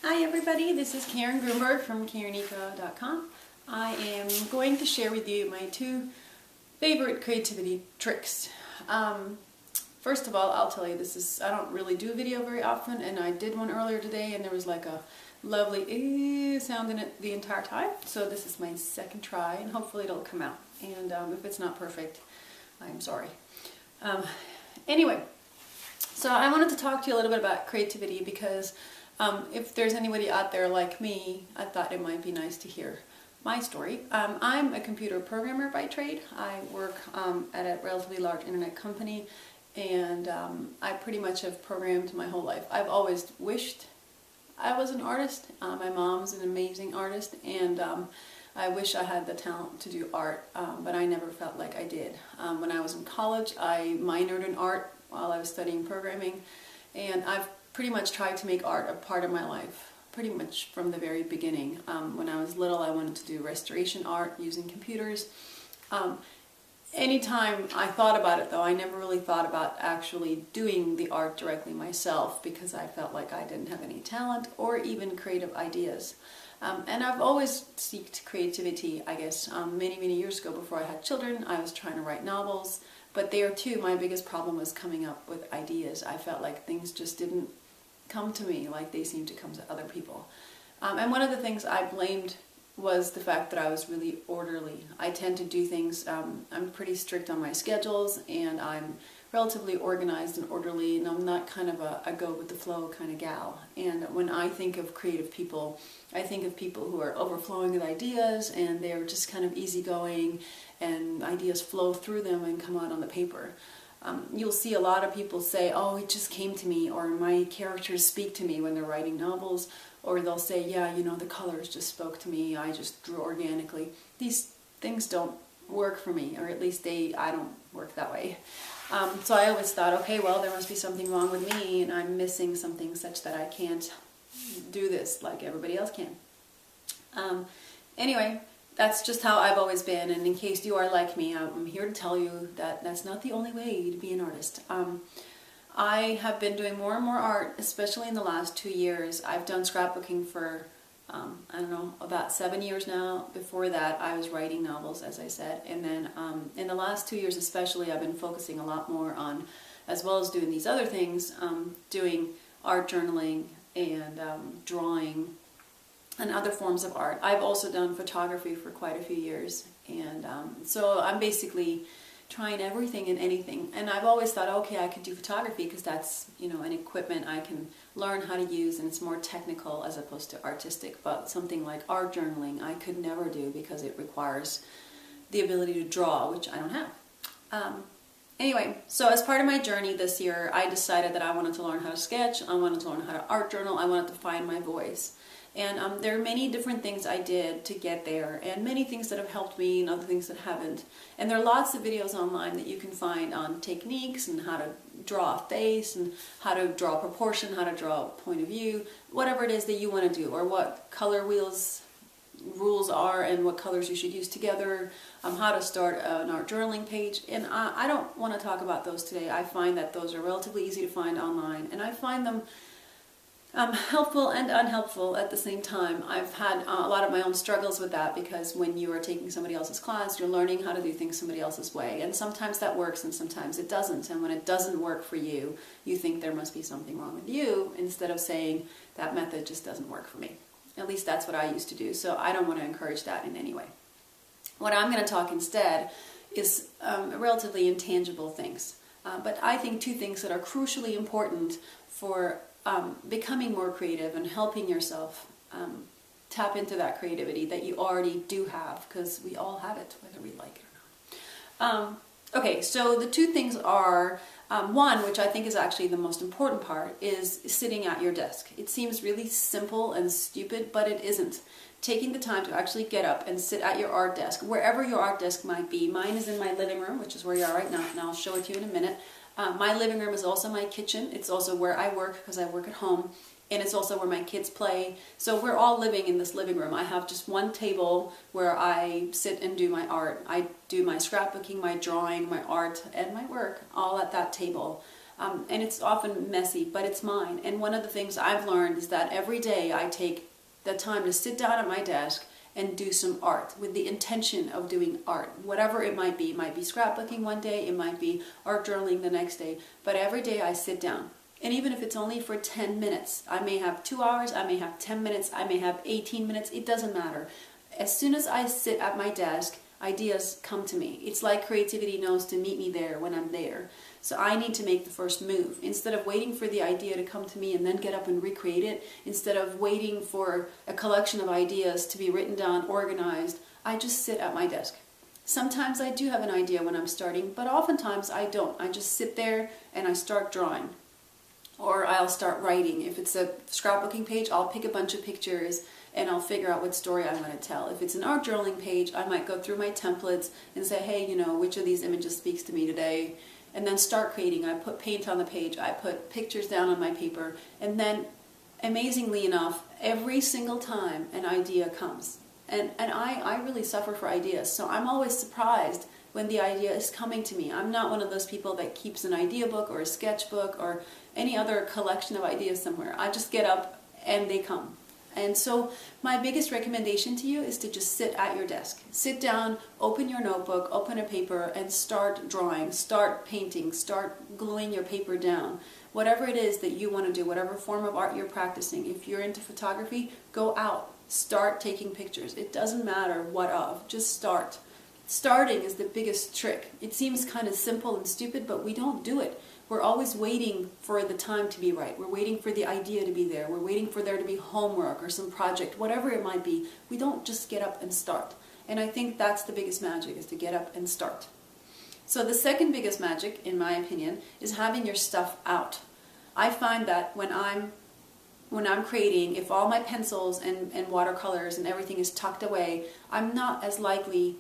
Hi everybody, this is Karen Grunberg from KarenEco.com. I am going to share with you my two favorite creativity tricks. First of all, I'll tell you I don't really do video very often, and I did one earlier today and there was like a lovely sound in it the entire time. So this is my second try and hopefully it'll come out. And if it's not perfect, I'm sorry. Anyway, so I wanted to talk to you a little bit about creativity because if there's anybody out there like me, I thought it might be nice to hear my story. I'm a computer programmer by trade. I work at a relatively large internet company, and I pretty much have programmed my whole life. I've always wished I was an artist. My mom's an amazing artist, and I wish I had the talent to do art, but I never felt like I did. When I was in college, I minored in art while I was studying programming, and I've pretty much tried to make art a part of my life, pretty much from the very beginning. When I was little, I wanted to do restoration art using computers. Anytime I thought about it, though, I never really thought about actually doing the art directly myself because I felt like I didn't have any talent or even creative ideas. And I've always seeked creativity, I guess. Many years ago, before I had children, I was trying to write novels, but there too, my biggest problem was coming up with ideas. I felt like things just didn't come to me like they seem to come to other people. And one of the things I blamed was the fact that I was really orderly. I tend to do things, I'm pretty strict on my schedules, and I'm relatively organized and orderly, and I'm not kind of a go-with-the-flow kind of gal. And when I think of creative people, I think of people who are overflowing with ideas, and they're just kind of easygoing, and ideas flow through them and come out on the paper. You'll see a lot of people say, oh, it just came to me, or my characters speak to me when they're writing novels, or they'll say, yeah, you know, the colors just spoke to me, I just drew organically. These things don't work for me, or at least I don't work that way. So I always thought, okay, well, there must be something wrong with me, and I'm missing something such that I can't do this like everybody else can. Anyway, that's just how I've always been, and in case you are like me, I'm here to tell you that that's not the only way to be an artist. I have been doing more and more art, especially in the last 2 years. I've done scrapbooking for, I don't know, about 7 years now. Before that, I was writing novels, as I said, and then in the last 2 years especially, I've been focusing a lot more on, as well as doing these other things, doing art journaling and drawing and other forms of art. I've also done photography for quite a few years, and so I'm basically trying everything and anything. And I've always thought, okay, I could do photography because that's, you know, an equipment I can learn how to use, and it's more technical as opposed to artistic. But something like art journaling I could never do because it requires the ability to draw, which I don't have. Anyway, so as part of my journey this year, I decided that I wanted to learn how to sketch, I wanted to learn how to art journal, I wanted to find my voice. And there are many different things I did to get there, and many things that have helped me and other things that haven't. And there are lots of videos online that you can find on techniques and how to draw a face and how to draw proportion, how to draw a point of view, whatever it is that you want to do, or what color wheels rules are and what colors you should use together, how to start an art journaling page. And I don't want to talk about those today. I find that those are relatively easy to find online, and I find them helpful and unhelpful at the same time. I've had a lot of my own struggles with that, because when you are taking somebody else's class, you're learning how to do things somebody else's way, and sometimes that works and sometimes it doesn't. And when it doesn't work for you, you think there must be something wrong with you, instead of saying that method just doesn't work for me. At least that's what I used to do, so I don't want to encourage that in any way. What I'm going to talk instead is relatively intangible things, but I think two things that are crucially important for becoming more creative and helping yourself tap into that creativity that you already do have, because we all have it, whether we like it or not. Okay, so the two things are, one, which I think is actually the most important part, is sitting at your desk. It seems really simple and stupid, but it isn't. Taking the time to actually get up and sit at your art desk, wherever your art desk might be. Mine is in my living room, which is where you are right now, and I'll show it to you in a minute. My living room is also my kitchen. It's also where I work, because I work at home, and it's also where my kids play. So we're all living in this living room. I have just one table where I sit and do my art. I do my scrapbooking, my drawing, my art, and my work all at that table. and it's often messy, but it's mine. And one of the things I've learned is that every day I take the time to sit down at my desk and do some art with the intention of doing art, whatever it might be. It might be scrapbooking one day, it might be art journaling the next day, but every day I sit down. And even if it's only for 10 minutes, I may have 2 hours, I may have 10 minutes, I may have 18 minutes, it doesn't matter. As soon as I sit at my desk, ideas come to me. It's like creativity knows to meet me there when I'm there. So I need to make the first move. Instead of waiting for the idea to come to me and then get up and recreate it, instead of waiting for a collection of ideas to be written down, organized, I just sit at my desk. Sometimes I do have an idea when I'm starting, but oftentimes I don't. I just sit there and I start drawing. Or I'll start writing. If it's a scrapbooking page, I'll pick a bunch of pictures and I'll figure out what story I'm going to tell. If it's an art journaling page, I might go through my templates and say, hey, which of these images speaks to me today? And then start creating. I put paint on the page, I put pictures down on my paper, and then amazingly enough, every single time an idea comes. And I really suffer for ideas, so I'm always surprised when the idea is coming to me. I'm not one of those people that keeps an idea book or a sketchbook or any other collection of ideas somewhere. I just get up and they come. And so my biggest recommendation to you is to just sit at your desk. Sit down, open your notebook, open a paper, and start drawing, start painting, start gluing your paper down. Whatever it is that you want to do, whatever form of art you're practicing. If you're into photography, go out, start taking pictures. It doesn't matter what of, just start. Starting is the biggest trick. It seems kind of simple and stupid, but we don't do it. We're always waiting for the time to be right. We're waiting for the idea to be there. We're waiting for there to be homework or some project, whatever it might be. We don't just get up and start. And I think that's the biggest magic, is to get up and start. So the second biggest magic, in my opinion, is having your stuff out. I find that when I'm creating, if all my pencils and watercolors and everything is tucked away, I'm not as likely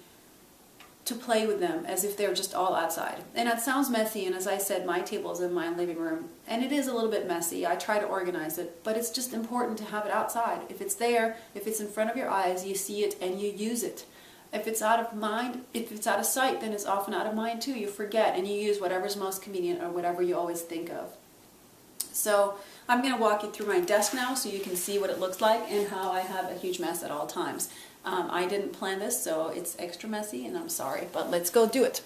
to play with them as if they're just all outside. And that sounds messy, and as I said, my table's in my living room, and it is a little bit messy. I try to organize it, but it's just important to have it outside. If it's there, if it's in front of your eyes, you see it and you use it. If it's out of mind, if it's out of sight, then it's often out of mind too. You forget and you use whatever's most convenient or whatever you always think of. So I'm going to walk you through my desk now so you can see what it looks like and how I have a huge mess at all times. I didn't plan this, so it's extra messy, and I'm sorry, but let's go do it.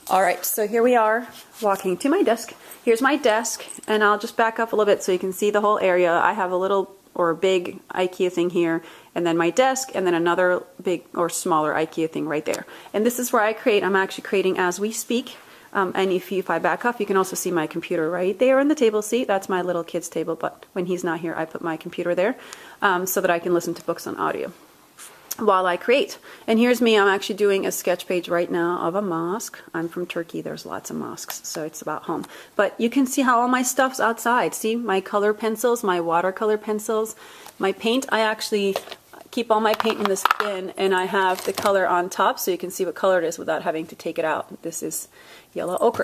All right, so here we are walking to my desk. Here's my desk, and I'll just back up a little bit so you can see the whole area. I have a little or a big IKEA thing here, and then my desk, and then another big or smaller IKEA thing right there. And this is where I create. I'm actually creating as we speak. And if I back up, you can also see my computer right there in the table seat. That's my little kid's table, but when he's not here, I put my computer there so that I can listen to books on audio while I create. And here's me. I'm actually doing a sketch page right now of a mosque. I'm from Turkey. There's lots of mosques, so it's about home. But you can see how all my stuff's outside. See my color pencils, my watercolor pencils, my paint. I actually keep all my paint in this bin, and I have the color on top so you can see what color it is without having to take it out. This is yellow ochre.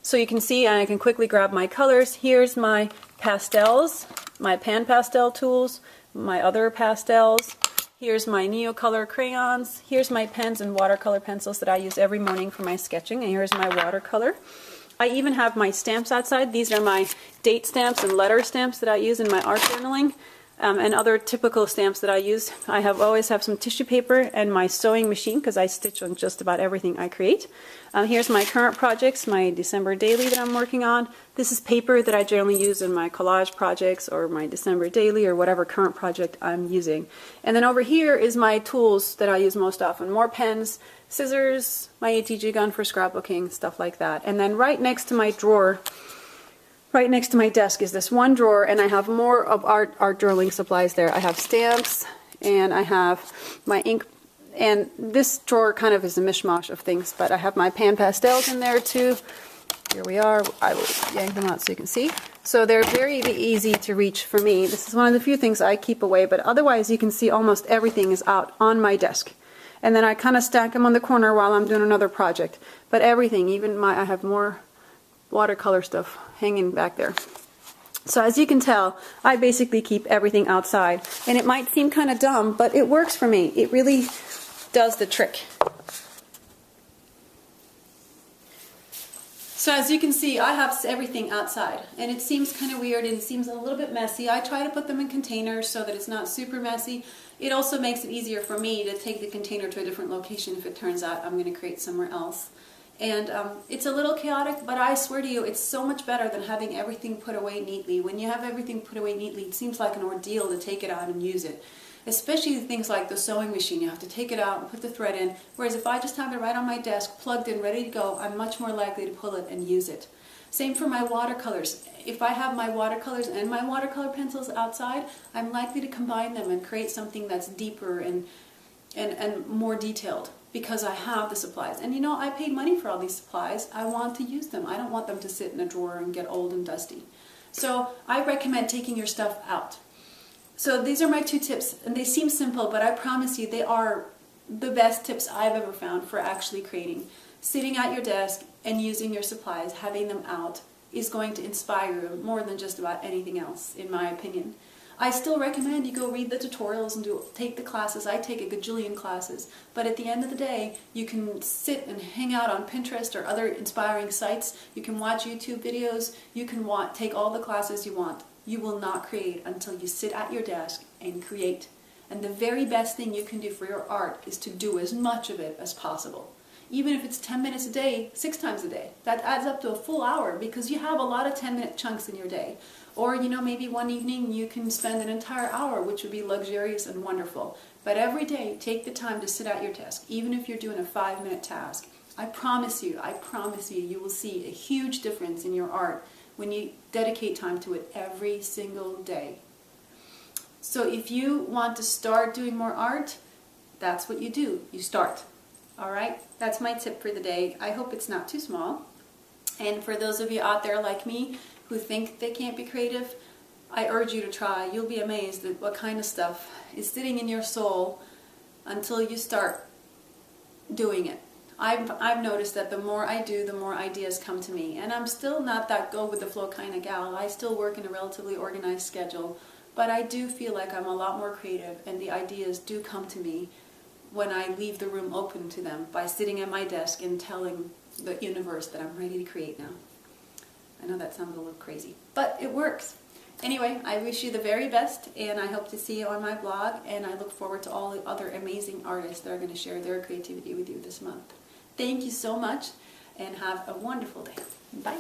So you can see, and I can quickly grab my colors. Here's my pastels, my pan pastel tools, my other pastels. Here's my Neocolor crayons. Here's my pens and watercolor pencils that I use every morning for my sketching. And here's my watercolor. I even have my stamps outside. These are my date stamps and letter stamps that I use in my art journaling. And other typical stamps that I use. I always have some tissue paper and my sewing machine because I stitch on just about everything I create. Here's my current projects, my December daily that I'm working on. This is paper that I generally use in my collage projects or my December daily or whatever current project I'm using. And then over here is my tools that I use most often. More pens, scissors, my ATG gun for scrapbooking, stuff like that. And then right next to my drawer, right next to my desk is this one drawer, and I have more of art journaling supplies there. I have stamps, and I have my ink, and this drawer kind of is a mishmash of things, but I have my pan pastels in there too. Here we are. I will yank them out so you can see. So they're very easy to reach for me. This is one of the few things I keep away, but otherwise you can see almost everything is out on my desk. And then I kind of stack them on the corner while I'm doing another project. But everything, even I have more watercolor stuff hanging back there. So as you can tell, I basically keep everything outside. And it might seem kind of dumb, but it works for me. It really does the trick. So as you can see, I have everything outside, and it seems kind of weird and it seems a little bit messy. I try to put them in containers so that it's not super messy. It also makes it easier for me to take the container to a different location if it turns out I'm going to create somewhere else. And it's a little chaotic, but I swear to you, it's so much better than having everything put away neatly. When you have everything put away neatly, it seems like an ordeal to take it out and use it. Especially things like the sewing machine, you have to take it out and put the thread in, whereas if I just have it right on my desk, plugged in, ready to go, I'm much more likely to pull it and use it. Same for my watercolors. If I have my watercolors and my watercolor pencils outside, I'm likely to combine them and create something that's deeper and more detailed because I have the supplies. And you know, I paid money for all these supplies. I want to use them. I don't want them to sit in a drawer and get old and dusty. So I recommend taking your stuff out. So these are my 2 tips, and they seem simple, but I promise you they are the best tips I've ever found for actually creating. Sitting at your desk and using your supplies, having them out, is going to inspire you more than just about anything else, in my opinion. I still recommend you go read the tutorials and take the classes. I take a gajillion classes, but at the end of the day, you can sit and hang out on Pinterest or other inspiring sites. You can watch YouTube videos. You can take all the classes you want. You will not create until you sit at your desk and create. And the very best thing you can do for your art is to do as much of it as possible. Even if it's 10 minutes a day, 6 times a day. That adds up to a full hour because you have a lot of 10-minute chunks in your day. Or, you know, maybe one evening you can spend an entire hour, which would be luxurious and wonderful. But every day, take the time to sit at your desk, even if you're doing a 5-minute task. I promise you, you will see a huge difference in your art when you dedicate time to it every single day. So if you want to start doing more art, that's what you do. You start. All right? That's my tip for the day. I hope it's not too small. And for those of you out there like me who think they can't be creative, I urge you to try. You'll be amazed at what kind of stuff is sitting in your soul until you start doing it. I've noticed that the more I do, the more ideas come to me. And I'm still not that go-with-the-flow kind of gal. I still work in a relatively organized schedule. But I do feel like I'm a lot more creative, and the ideas do come to me when I leave the room open to them by sitting at my desk and telling the universe that I'm ready to create now. I know that sounds a little crazy, but it works. Anyway, I wish you the very best, and I hope to see you on my blog, and I look forward to all the other amazing artists that are going to share their creativity with you this month. Thank you so much, and have a wonderful day. Bye.